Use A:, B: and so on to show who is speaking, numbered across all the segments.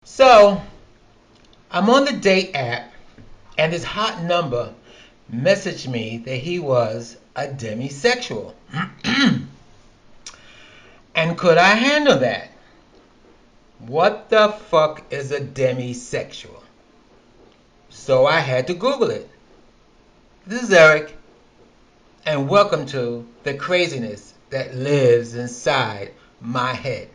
A: So I'm on the date app, and this hot number messaged me that he was a demisexual. And could I handle that? What the fuck is a demisexual? So I had to Google it. This is Eric, and welcome to the craziness that lives inside my head.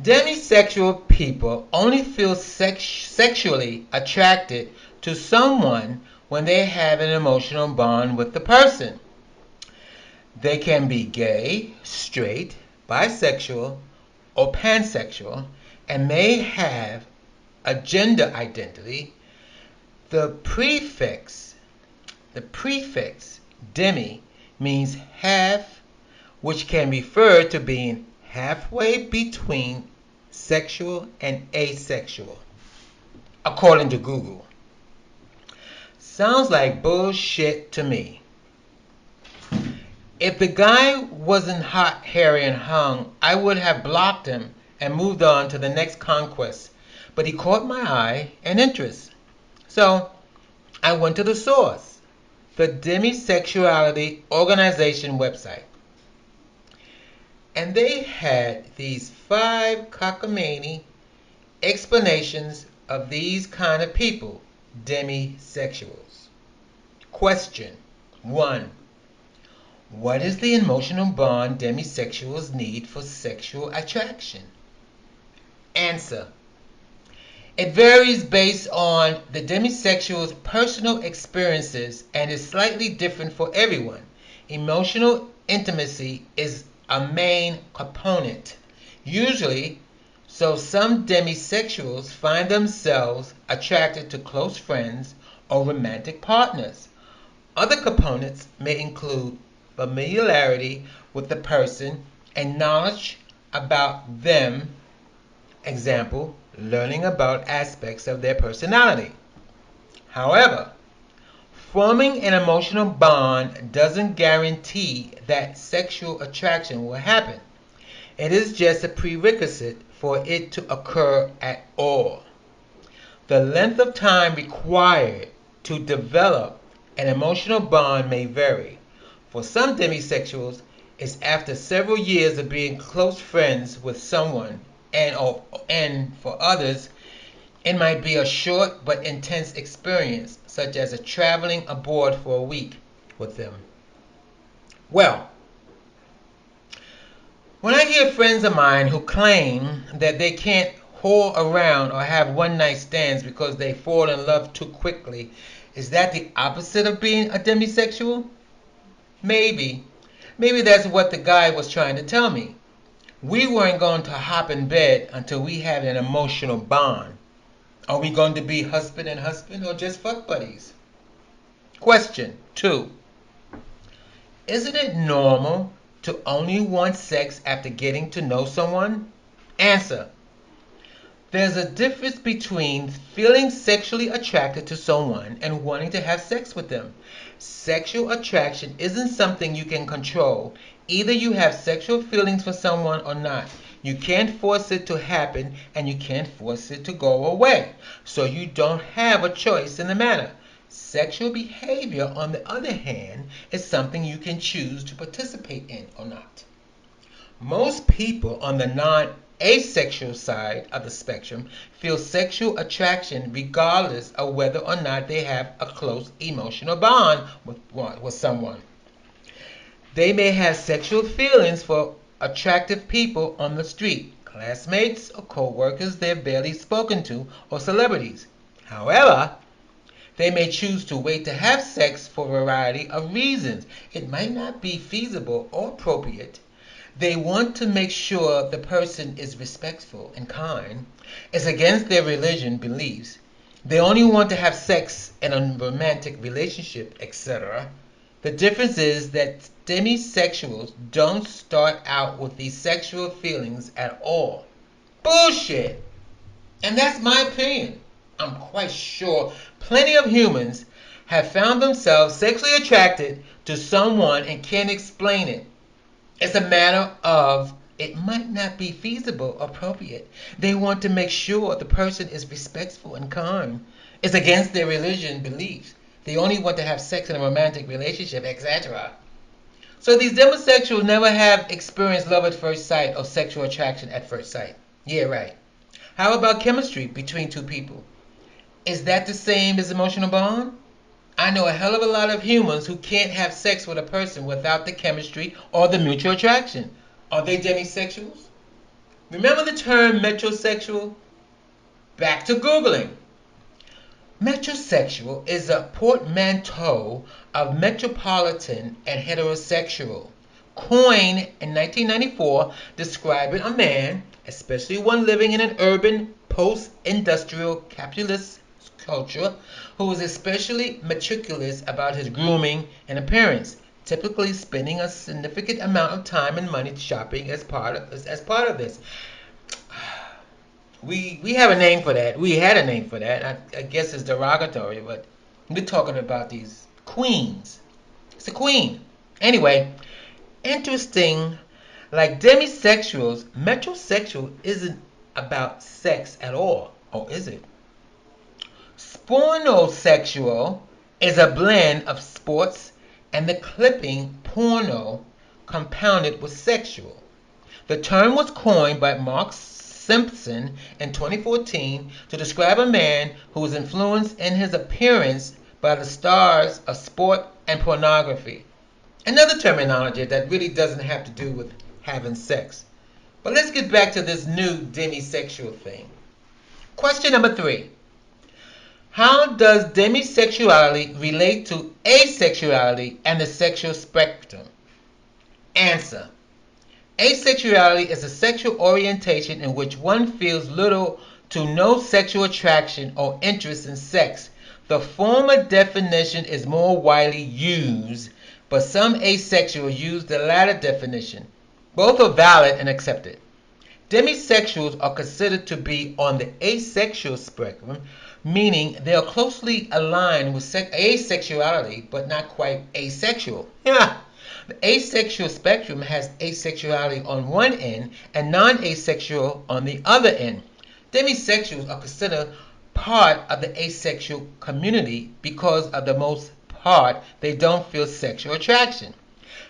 A: Demisexual people only feel sexually attracted to someone when they have an emotional bond with the person. They can be gay, straight, bisexual, or pansexual, and may have a gender identity. The prefix demi means half, which can refer to being halfway between sexual and asexual, according to Google. Sounds like bullshit to me. If the guy wasn't hot, hairy, and hung, I would have blocked him and moved on to the next conquest. But he caught my eye and interest. So I went to the source, the Demisexuality Organization website. And they had these 5 cockamamie explanations of these kind of people, demisexuals. Question 1. What is the emotional bond demisexuals need for sexual attraction? Answer. It varies based on the demisexual's personal experiences and is slightly different for everyone. Emotional intimacy is a main component. Usually, so some demisexuals find themselves attracted to close friends or romantic partners. Other components may include familiarity with the person and knowledge about them, example, learning about aspects of their personality. However, forming an emotional bond doesn't guarantee that sexual attraction will happen. It is just a prerequisite for it to occur at all. The length of time required to develop an emotional bond may vary. For some demisexuals, it's after several years of being close friends with someone, and for others, it might be a short but intense experience, such as a traveling abroad for a week with them. Well, when I hear friends of mine who claim that they can't whore around or have one night stands because they fall in love too quickly, is that the opposite of being a demisexual? Maybe. Maybe that's what the guy was trying to tell me. We weren't going to hop in bed until we had an emotional bond. Are we going to be husband and husband or just fuck buddies? Question 2. Isn't it normal to only want sex after getting to know someone? Answer. There's a difference between feeling sexually attracted to someone and wanting to have sex with them. Sexual attraction isn't something you can control. Either you have sexual feelings for someone or not. You can't force it to happen and you can't force it to go away. So you don't have a choice in the matter. Sexual behavior, on the other hand, is something you can choose to participate in or not. Most people on the non-asexual side of the spectrum feel sexual attraction regardless of whether or not they have a close emotional bond with someone. They may have sexual feelings for attractive people on the street, classmates or co-workers they've barely spoken to, or celebrities. However, they may choose to wait to have sex for a variety of reasons. It might not be feasible or appropriate. They want to make sure the person is respectful and kind, is against their religion beliefs. They only want to have sex in a romantic relationship, etc. The difference is that demisexuals don't start out with these sexual feelings at all. Bullshit! And that's my opinion. I'm quite sure plenty of humans have found themselves sexually attracted to someone and can't explain it. It's a matter of it might not be feasible or appropriate. They want to make sure the person is respectful and kind. It's against their religion beliefs. They only want to have sex in a romantic relationship, etc. So these demisexuals never have experienced love at first sight or sexual attraction at first sight. Yeah, right. How about chemistry between two people? Is that the same as emotional bond? I know a hell of a lot of humans who can't have sex with a person without the chemistry or the mutual attraction. Are they demisexuals? Remember the term metrosexual? Back to Googling. Metrosexual is a portmanteau of metropolitan and heterosexual, coined in 1994 describing a man, especially one living in an urban post-industrial capitalist culture, who is especially meticulous about his grooming and appearance, typically spending a significant amount of time and money shopping as part of this. We have a name for that. We had a name for that. I guess it's derogatory, but we're talking about these queens. It's a queen. Anyway, interesting. Like demisexuals, metrosexual isn't about sex at all. Or is it? Spornosexual is a blend of sports and the clipping porno compounded with sexual. The term was coined by Mark Simpson in 2014 to describe a man who was influenced in his appearance by the stars of sport and pornography. Another terminology that really doesn't have to do with having sex. But let's get back to this new demisexual thing. Question number 3. How does demisexuality relate to asexuality and the sexual spectrum? Answer. Asexuality is a sexual orientation in which one feels little to no sexual attraction or interest in sex. The former definition is more widely used, but some asexuals use the latter definition. Both are valid and accepted. Demisexuals are considered to be on the asexual spectrum, meaning they are closely aligned with asexuality but not quite asexual. Yeah. The asexual spectrum has asexuality on one end and non-asexual on the other end. Demisexuals are considered part of the asexual community because of the most part they don't feel sexual attraction.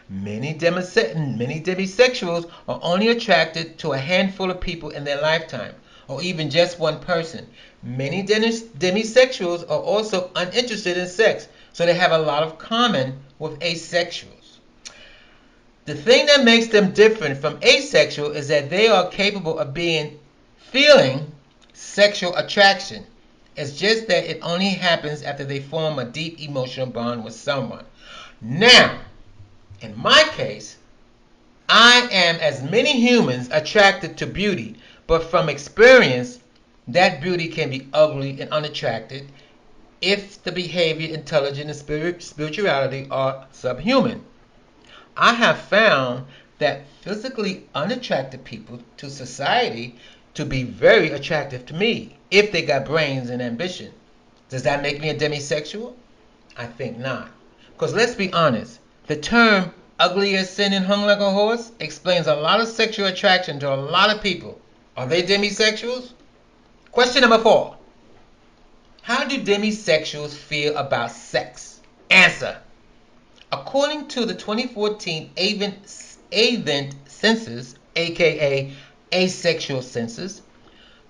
A: Many demisexuals are only attracted to a handful of people in their lifetime, or even just one person. Many demisexuals are also uninterested in sex, so they have a lot of common with asexuals. The thing that makes them different from asexual is that they are capable of feeling sexual attraction. It's just that it only happens after they form a deep emotional bond with someone. Now, in my case, I am, as many humans, attracted to beauty, but from experience, that beauty can be ugly and unattractive if the behavior, intelligence, and spirituality are subhuman. I have found that physically unattractive people to society to be very attractive to me if they got brains and ambition. Does that make me a demisexual? I think not. Because let's be honest, the term ugly as sin and hung like a horse explains a lot of sexual attraction to a lot of people. Are they demisexuals? Question number 4. How do demisexuals feel about sex? Answer. According to the 2014 Avent Census, aka Asexual Census,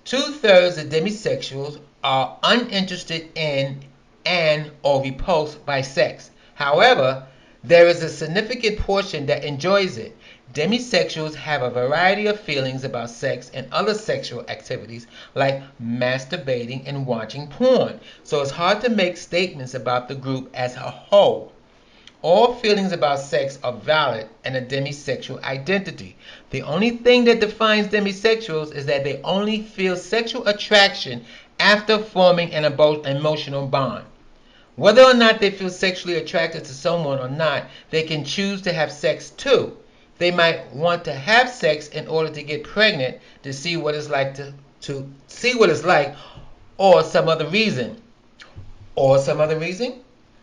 A: two-thirds of demisexuals are uninterested in and or repulsed by sex. However, there is a significant portion that enjoys it. Demisexuals have a variety of feelings about sex and other sexual activities like masturbating and watching porn, so it's hard to make statements about the group as a whole. All feelings about sex are valid in a demisexual identity. The only thing that defines demisexuals is that they only feel sexual attraction after forming an emotional bond. Whether or not they feel sexually attracted to someone or not, they can choose to have sex too. They might want to have sex in order to get pregnant to see what it's like to see what it's like, or some other reason. Or some other reason?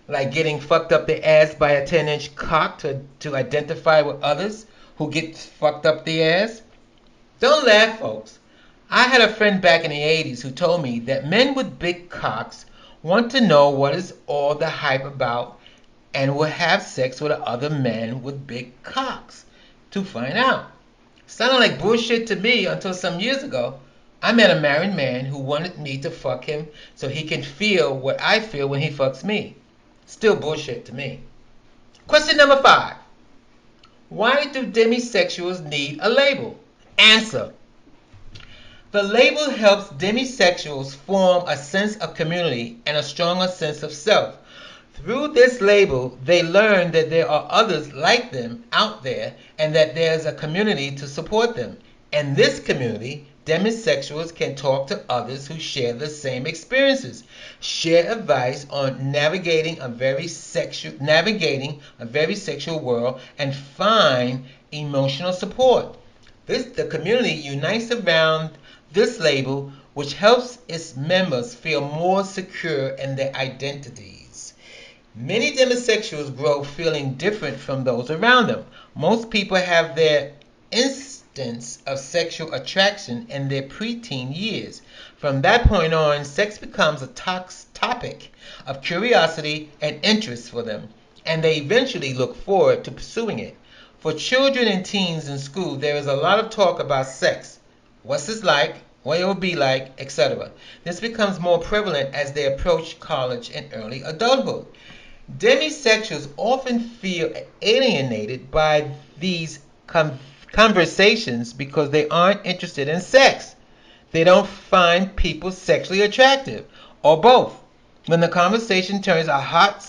A: like getting fucked up the ass by a 10-inch cock to identify with others who get fucked up the ass? Don't laugh, folks. I had a friend back in the 80s who told me that men with big cocks want to know what is all the hype about and will have sex with other men with big cocks to find out. Sounded like bullshit to me until some years ago. I met a married man who wanted me to fuck him so he can feel what I feel when he fucks me. Still bullshit to me. Question number 5. Why do demisexuals need a label? Answer. The label helps demisexuals form a sense of community and a stronger sense of self. Through this label, they learn that there are others like them out there and that there's a community to support them. In this community, demisexuals can talk to others who share the same experiences, share advice on navigating a very sexual world, and find emotional support. The community unites around this label, which helps its members feel more secure in their identities. Many demisexuals grow feeling different from those around them. Most people have their instance of sexual attraction in their preteen years. From that point on, sex becomes a topic of curiosity and interest for them, and they eventually look forward to pursuing it. For children and teens in school, there is a lot of talk about sex. What's this like? What it will be like, etc. This becomes more prevalent as they approach college and early adulthood. Demisexuals often feel alienated by these conversations because they aren't interested in sex. They don't find people sexually attractive, or both. When the conversation turns to hot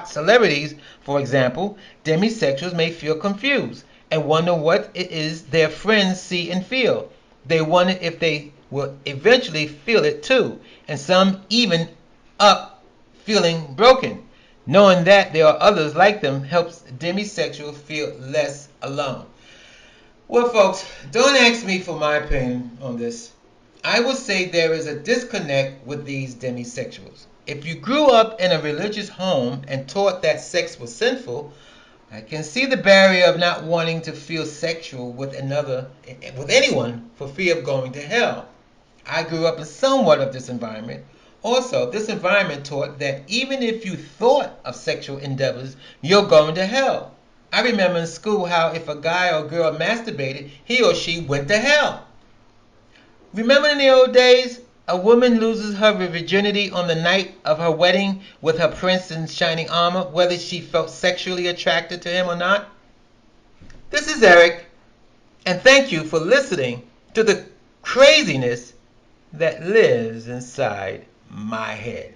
A: celebrities, for example, demisexuals may feel confused and wonder what it is their friends see and feel. They wonder if they will eventually feel it too, and some even up feeling broken. Knowing that there are others like them helps demisexuals feel less alone. Well, folks, don't ask me for my opinion on this. I would say there is a disconnect with these demisexuals. If you grew up in a religious home and taught that sex was sinful, I can see the barrier of not wanting to feel sexual with anyone for fear of going to hell. I grew up in somewhat of this environment. Also, this environment taught that even if you thought of sexual endeavors, you're going to hell. I remember in school how if a guy or girl masturbated, he or she went to hell. Remember in the old days, a woman loses her virginity on the night of her wedding with her prince in shining armor, whether she felt sexually attracted to him or not? This is Eric, and thank you for listening to the craziness that lives inside my head.